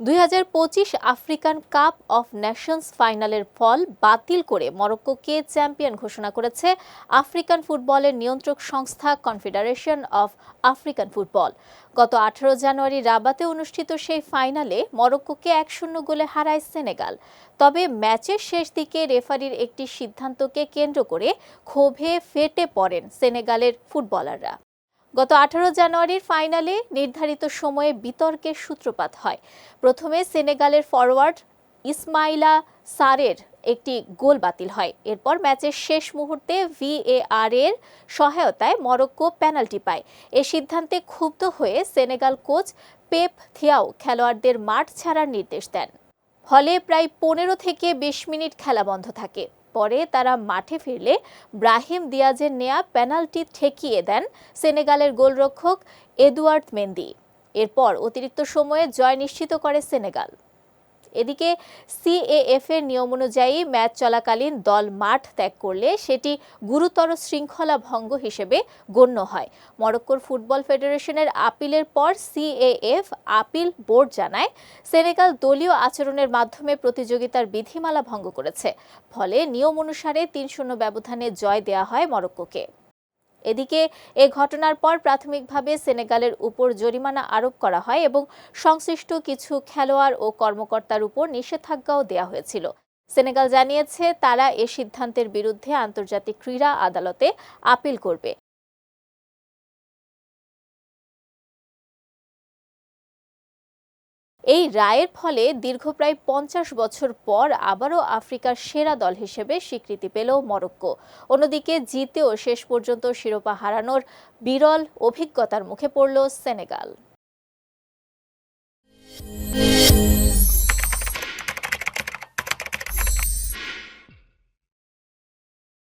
2025 African cup of Nations ফাইনালের ফল বাতিল করে মরক্কোকে চ্যাম্পিয়ন ঘোষণা করেছে আফ্রিকান ফুটবলের নিয়ন্ত্রক সংস্থা কনফেডারেশন অফ আফ্রিকান ফুটবল। গত 18 জানুয়ারি রাবাতে অনুষ্ঠিত সেই ফাইনালে মরক্কোকে 1-0 গোলে হারায় সেনেগাল। তবে ম্যাচের শেষ দিকে রেফারির একটি সিদ্ধান্তকে কেন্দ্র করে ক্ষোভে ফেটে পড়েন সেনেগালের ফুটবলাররা। গত 18 জানুয়ারির ফাইনালে নির্ধারিত সময়ে বিতর্কের সূত্রপাত হয়। প্রথমে সেনেগালের ফরওয়ার্ড ইসমাইলা সারের একটি গোল বাতিল হয়। এরপর ম্যাচের শেষ মুহূর্তে ভিএআর এর সহায়তায় মরক্কো পেনাল্টি পায়। এ সিদ্ধান্তে ক্ষুব্ধ হয়ে সেনেগাল কোচ পেপ থিয়াও খেলোয়াড়দের মাঠ ছাড়ার নির্দেশ দেন। ফলে প্রায় 15 থেকে 20 মিনিট খেলা বন্ধ থাকে। পরে তারা মাঠে ফিরলে ব্রাহিম দিয়াজের নেয়া পেনাল্টি ঠেকিয়ে দেন সেনেগালের গোলরক্ষক এদুয়ার্দ মেন্দি। এরপর অতিরিক্ত সময়ে জয় নিশ্চিত করে সেনেগাল। এদিকে সিএএফ এর নিয়ম অনুযায়ী ম্যাচ চলাকালীন দল মাঠ ত্যাগ করলে সেটি গুরুতর শৃঙ্খলা ভঙ্গ হিসেবে গণ্য হয়। মরক্কোর ফুটবল ফেডারেশনের আপিলের পর সিএএফ আপিল বোর্ড জানায় সেনেগাল দলীয় আচরণের মাধ্যমে প্রতিযোগিতার বিধিমালা ভঙ্গ করেছে। ফলে নিয়ম অনুসারে 3-0 ব্যবধানে জয় দেয়া হয় মরক্কোকে। এদিকে এ ঘটনার পর প্রাথমিকভাবে সেনেগালের উপর জরিমানা আরোপ করা হয় এবং সংশ্লিষ্ট কিছু খেলোয়াড় ও কর্মকর্তার উপর নিষেধাজ্ঞাও দেওয়া হয়েছিল। সেনেগাল জানিয়েছে তারা এ সিদ্ধান্তের বিরুদ্ধে আন্তর্জাতিক ক্রীড়া আদালতে আপিল করবে। এই রায়ের ফলে দীর্ঘ প্রায় 50 বছর পর আবারও আফ্রিকার সেরা দল হিসেবে স্বীকৃতি পেল মরক্কো। অন্যদিকে জিতেও শেষ পর্যন্ত শিরোপা হারানোর বিরল অভিজ্ঞতার মুখে পড়ল সেনেগাল।